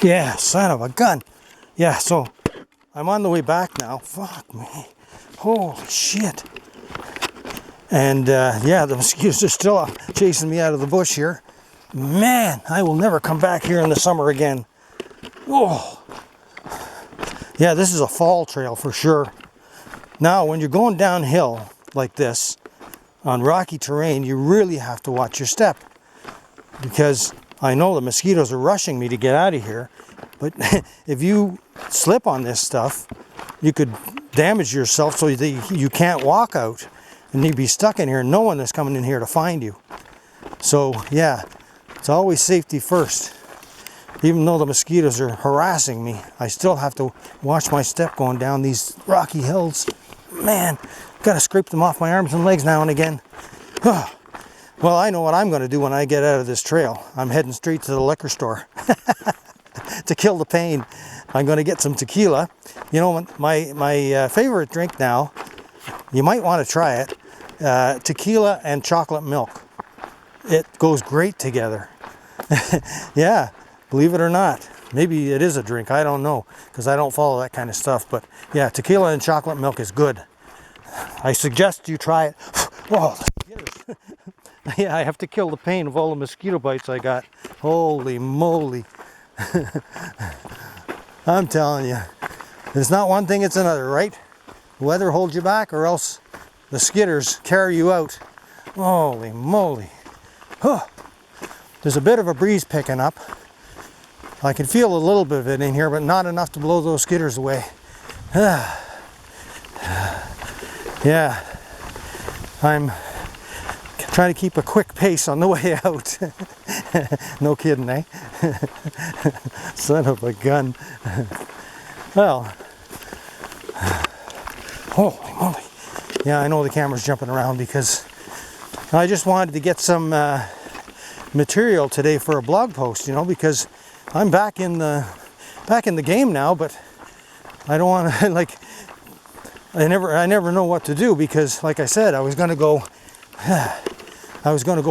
Yeah, son of a gun. Yeah, so I'm on the way back now. Fuck me. Holy shit. And yeah, the mosquitoes are still chasing me out of the bush here. Man, I will never come back here in the summer again. Oh. Yeah, this is a fall trail for sure. Now, when you're going downhill like this on rocky terrain, you really have to watch your step, because I know the mosquitoes are rushing me to get out of here. But if you slip on this stuff, you could damage yourself so that you can't walk out, and you'd be stuck in here and no one is coming in here to find you. So yeah, it's always safety first. Even though the mosquitoes are harassing me, I still have to watch my step going down these rocky hills. Man, gotta scrape them off my arms and legs now and again. Well, I know what I'm gonna do when I get out of this trail. I'm heading straight to the liquor store to kill the pain. I'm gonna get some tequila. You know, my favorite drink now, you might want to try it, tequila and chocolate milk. It goes great together. Yeah. Believe it or not. Maybe it is a drink, I don't know, because I don't follow that kind of stuff. But yeah, tequila and chocolate milk is good. I suggest you try it. Whoa, yeah, I have to kill the pain of all the mosquito bites I got. Holy moly. I'm telling you, it's not one thing, it's another, right? The weather holds you back, or else the skitters carry you out. Holy moly. There's a bit of a breeze picking up. I can feel a little bit of it in here, but not enough to blow those skitters away. Yeah, I'm trying to keep a quick pace on the way out. No kidding, eh? Son of a gun. Well, holy moly. Yeah, I know the camera's jumping around because I just wanted to get some material today for a blog post, you know, because I'm back in the game now, but I don't want to like. I never know what to do, because, like I said, I was going to go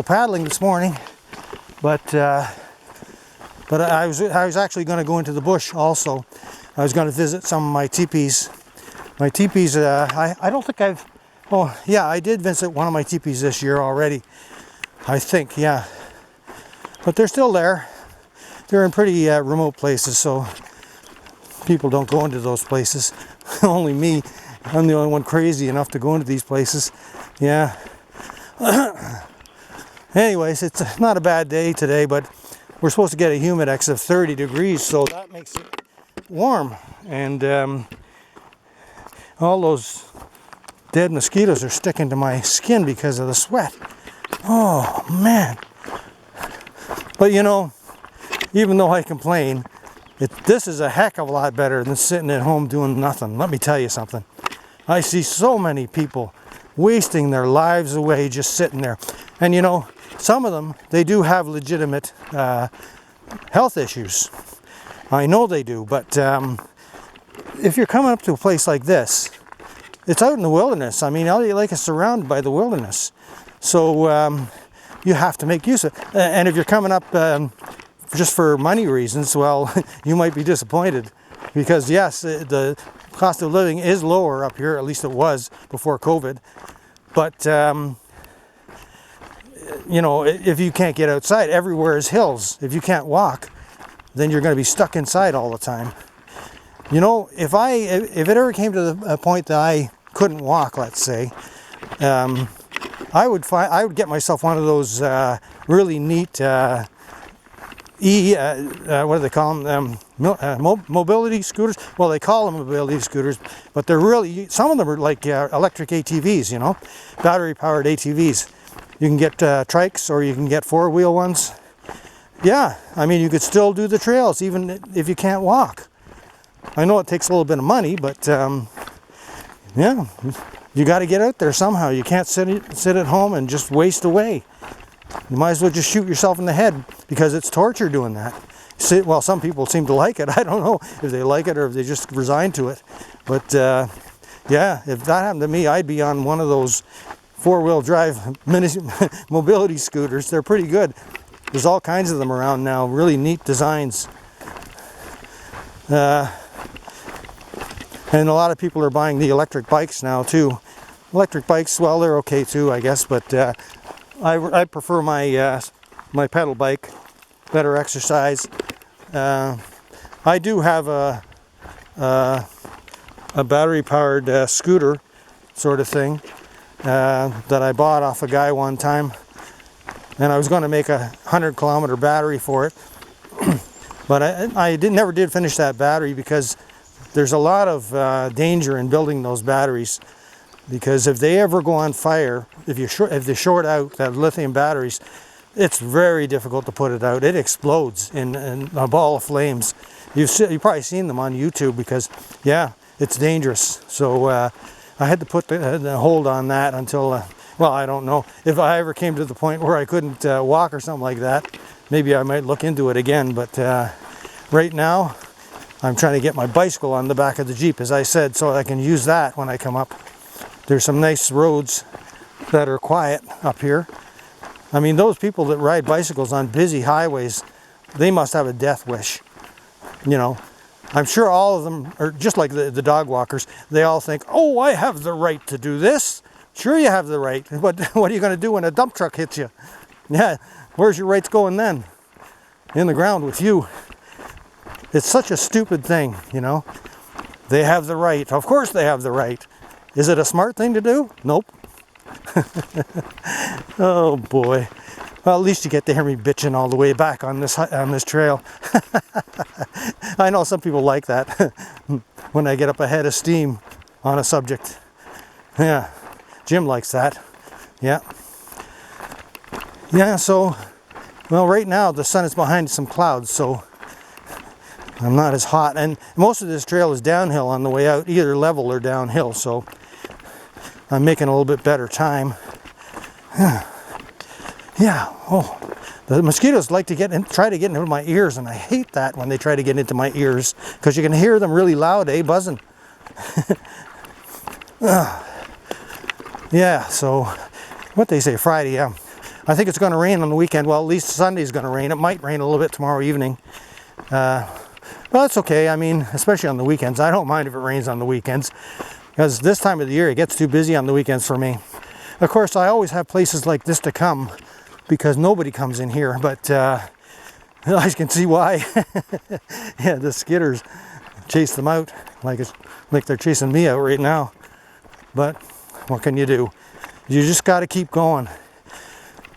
paddling this morning, but I was actually going to go into the bush also. I was going to visit some of my teepees. My teepees, I don't think I've. Oh yeah, I did visit one of my teepees this year already. I think, yeah, but they're still there. They're in pretty remote places, so people don't go into those places. Only me. I'm the only one crazy enough to go into these places. Yeah. Anyways, it's not a bad day today, but we're supposed to get a humidex of 30 degrees, so that makes it warm. And all those dead mosquitoes are sticking to my skin because of the sweat. Oh, man. But you know, even though I complain, this is a heck of a lot better than sitting at home doing nothing. Let me tell you something. I see so many people wasting their lives away just sitting there. And you know, some of them, they do have legitimate health issues. I know they do, but if you're coming up to a place like this, it's out in the wilderness. I mean, LA Lake is surrounded by the wilderness. So you have to make use of it. And if you're coming up just for money reasons, well, you might be disappointed, because yes, the cost of living is lower up here, at least it was before COVID. But you know, if you can't get outside, everywhere is hills. If you can't walk, then you're going to be stuck inside all the time. You know, if it ever came to a point that I couldn't walk, let's say, I would get myself one of those really neat what do they call them? Mobility scooters. Well, they call them mobility scooters, but they're really, some of them are like electric ATVs, you know, battery powered ATVs. You can get trikes, or you can get four-wheel ones. Yeah, I mean, you could still do the trails even if you can't walk. I know it takes a little bit of money, but yeah, you got to get out there somehow. You can't sit at home and just waste away. You might as well just shoot yourself in the head, because it's torture doing that. Well, some people seem to like it. I don't know if they like it or if they just resigned to it. But yeah, if that happened to me, I'd be on one of those four-wheel drive mobility scooters. They're pretty good. There's all kinds of them around now, really neat designs. And a lot of people are buying the electric bikes now too. Electric bikes, well, they're okay too, I guess, but I prefer my my pedal bike. Better exercise. I do have a battery-powered scooter sort of thing that I bought off a guy one time, and I was going to make a 100-kilometer battery for it, but I never did finish that battery because there's a lot of danger in building those batteries, because if they ever go on fire, if they short out that lithium batteries, it's very difficult to put it out. It explodes in a ball of flames. You've probably seen them on YouTube because, yeah, it's dangerous. So I had to put the hold on that until, well, I don't know. If I ever came to the point where I couldn't walk or something like that, maybe I might look into it again. But right now, I'm trying to get my bicycle on the back of the Jeep, as I said, so I can use that when I come up. There's some nice roads that are quiet up here. I mean, those people that ride bicycles on busy highways, they must have a death wish. You know, I'm sure all of them are just like the dog walkers. They all think, oh, I have the right to do this. Sure, you have the right. But what are you going to do when a dump truck hits you? Yeah, where's your rights going then? In the ground with you. It's such a stupid thing, you know. They have the right. Of course they have the right. Is it a smart thing to do? Nope. Oh boy. Well, at least you get to hear me bitching all the way back on this trail. I know some people like that when I get up ahead of steam on a subject. Yeah, Jim likes that. Yeah. Yeah, so, well, right now the sun is behind some clouds, so I'm not as hot. And most of this trail is downhill on the way out, either level or downhill, so I'm making a little bit better time. Yeah, oh, the mosquitoes like to try to get into my ears, and I hate that when they try to get into my ears, because you can hear them really loud, buzzing. Yeah, so what they say, Friday, yeah. I think it's going to rain on the weekend. Well, at least Sunday's going to rain. It might rain a little bit tomorrow evening. Well, that's okay. I mean, especially on the weekends. I don't mind if it rains on the weekends, because this time of the year it gets too busy on the weekends for me. Of course, I always have places like this to come because nobody comes in here, but I can see why. Yeah, the skidders chase them out like they're chasing me out right now. But what can you do? You just got to keep going.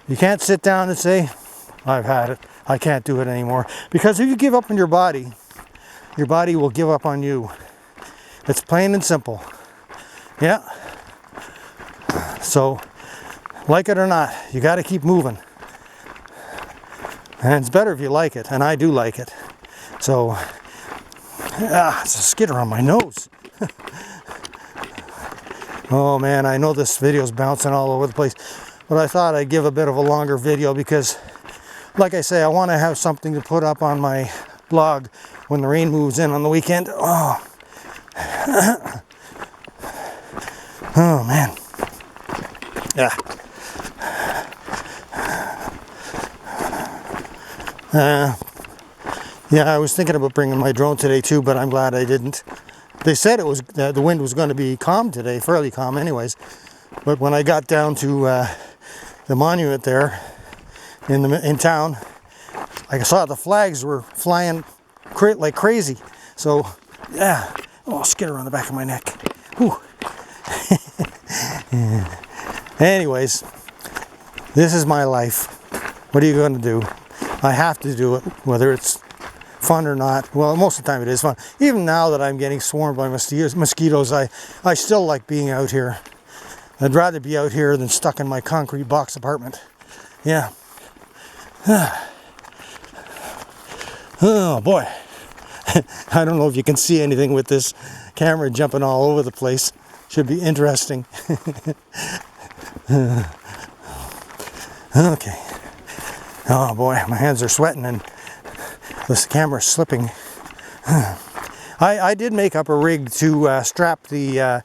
You can't sit down and say, I've had it. I can't do it anymore. Because if you give up on your body will give up on you. It's plain and simple. Yeah. So, like it or not, you got to keep moving. And it's better if you like it, and I do like it. So, it's a skidder on my nose. Oh man, I know this video's bouncing all over the place, but I thought I'd give a bit of a longer video because, like I say, I want to have something to put up on my blog when the rain moves in on the weekend. Oh, oh man. Yeah. Yeah, I was thinking about bringing my drone today too, but I'm glad I didn't. They said it was the wind was going to be calm today, fairly calm anyways. But when I got down to the monument there in town, I saw the flags were flying like crazy. So, yeah. Oh, skidder on the back of my neck. Whew. Anyways, this is my life. What are you going to do? I have to do it, whether it's fun or not. Well, most of the time it is fun. Even now that I'm getting swarmed by mosquitoes, I still like being out here. I'd rather be out here than stuck in my concrete box apartment. Yeah. Oh boy. I don't know if you can see anything with this camera jumping all over the place. Should be interesting. Okay. Oh boy, my hands are sweating and this camera's slipping. I did make up a rig to strap the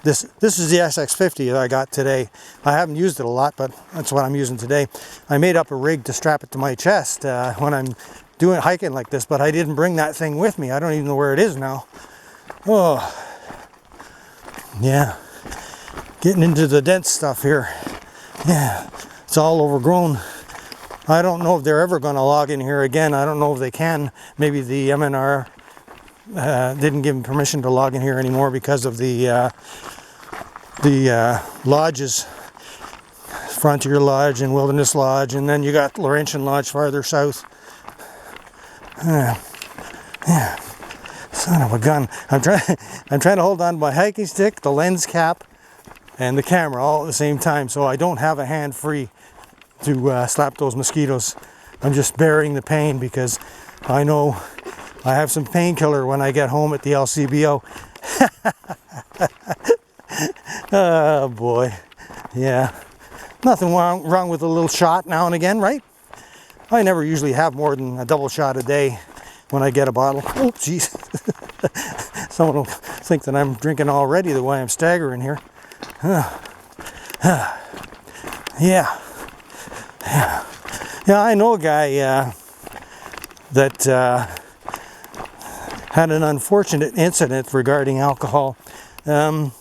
this is the SX50 that I got today. I haven't used it a lot, but that's what I'm using today. I made up a rig to strap it to my chest when I'm doing hiking like this, but I didn't bring that thing with me. I don't even know where it is now. Oh, yeah. Getting into the dense stuff here. Yeah, it's all overgrown. I don't know if they're ever going to log in here again. I don't know if they can. Maybe the MNR didn't give them permission to log in here anymore because of the lodges, Frontier Lodge and Wilderness Lodge, and then you got Laurentian Lodge farther south. Yeah, son of a gun. I'm trying to hold on to my hiking stick, the lens cap, and the camera all at the same time, so I don't have a hand free to slap those mosquitoes. I'm just bearing the pain because I know I have some painkiller when I get home at the LCBO. Oh boy, yeah. Nothing wrong with a little shot now and again, right? I never usually have more than a double shot a day when I get a bottle. Oh, jeez. Someone will think that I'm drinking already the way I'm staggering here. Yeah. Yeah, I know a guy that had an unfortunate incident regarding alcohol. And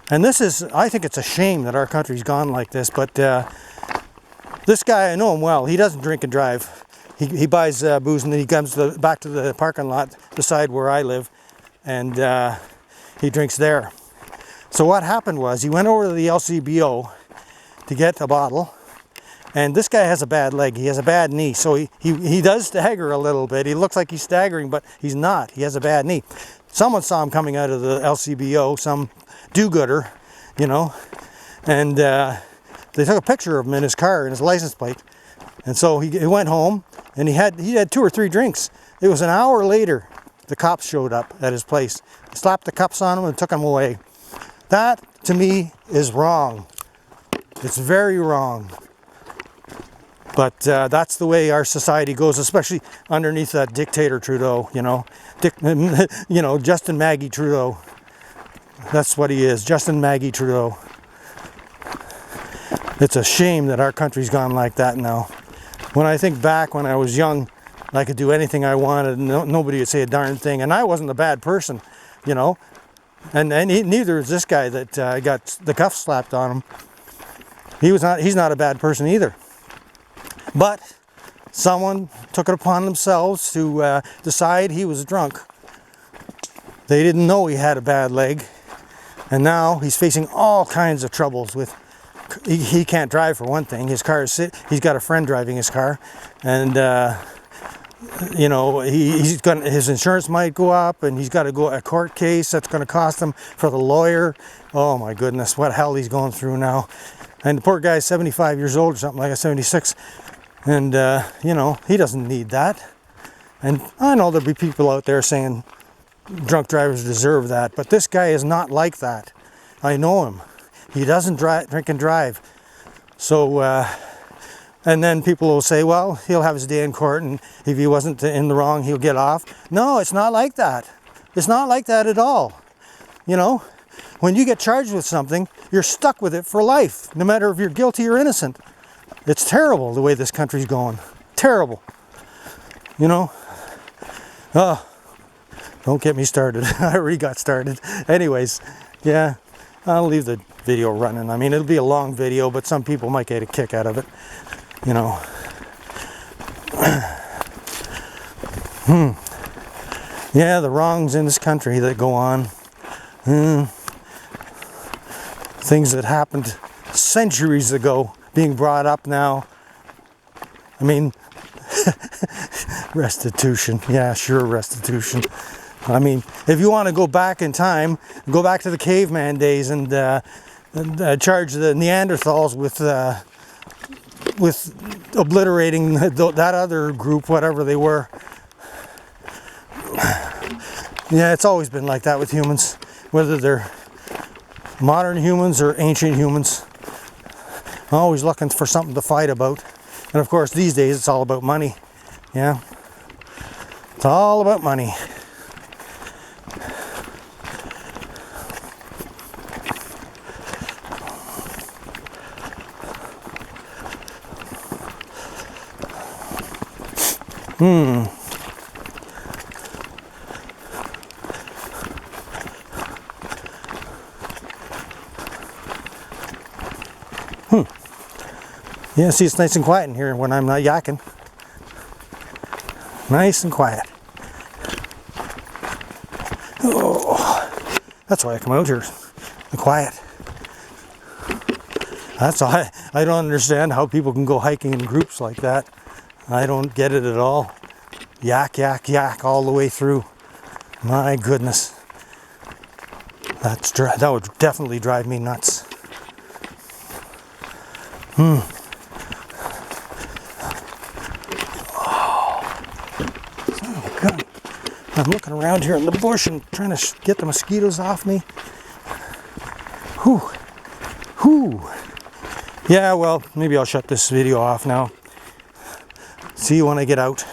this is, I think it's a shame that our country's gone like this, but this guy, I know him well. He doesn't drink and drive. He buys booze and then he comes back to the parking lot beside where I live, and he drinks there. So what happened was he went over to the LCBO to get a bottle, and this guy has a bad leg. He has a bad knee, so he does stagger a little bit. He looks like he's staggering, but he's not. He has a bad knee. Someone saw him coming out of the LCBO, some do-gooder, you know, and they took a picture of him in his car and his license plate. And so he went home and he had 2 or 3 drinks. It was an hour later the cops showed up at his place, slapped the cuffs on him and took him away. That to me is wrong. It's very wrong. But that's the way our society goes, especially underneath that dictator Trudeau, you know. Justin Maggie Trudeau. That's what he is, Justin Maggie Trudeau. It's a shame that our country's gone like that now. When I think back when I was young, I could do anything I wanted, and nobody would say a darn thing, and I wasn't a bad person, you know. And neither is this guy that got the cuffs slapped on him. He's not a bad person either. But someone took it upon themselves to decide he was drunk. They didn't know he had a bad leg, and now he's facing all kinds of troubles with. He can't drive for one thing. His car is he's got a friend driving his car, and you know, his insurance might go up, and he's got to go a court case that's going to cost him for the lawyer. Oh my goodness, what hell he's going through now. And the poor guy's 75 years old or something like that, 76, and you know, he doesn't need that. And I know there'll be people out there saying drunk drivers deserve that, but this guy is not like that. I know him. He doesn't drink and drive. So, and then people will say, well, he'll have his day in court, and if he wasn't in the wrong, he'll get off. No, it's not like that. It's not like that at all. You know, when you get charged with something, you're stuck with it for life, no matter if you're guilty or innocent. It's terrible the way this country's going. Terrible. You know? Oh, don't get me started. I already got started. Anyways, yeah, I'll leave the video running. I mean, it'll be a long video, but some people might get a kick out of it, you know. Yeah, the wrongs in this country that go on. Things that happened centuries ago being brought up now. I mean, restitution. Yeah, sure, restitution. I mean, if you want to go back in time, go back to the caveman days and charge the Neanderthals with obliterating that other group, whatever they were. Yeah, it's always been like that with humans, whether they're modern humans or ancient humans. Always looking for something to fight about. And of course, these days it's all about money. Yeah, it's all about money. Yeah, see, it's nice and quiet in here when I'm not yakking. Nice and quiet. Oh, that's why I come out here. The quiet. That's all. I don't understand how people can go hiking in groups like that. I don't get it at all. Yak, yak, yak all the way through. My goodness. That would definitely drive me nuts. Oh, God. I'm looking around here in the bush and trying to get the mosquitoes off me. Whew. Whew. Yeah, well, maybe I'll shut this video off now. See you when I get out.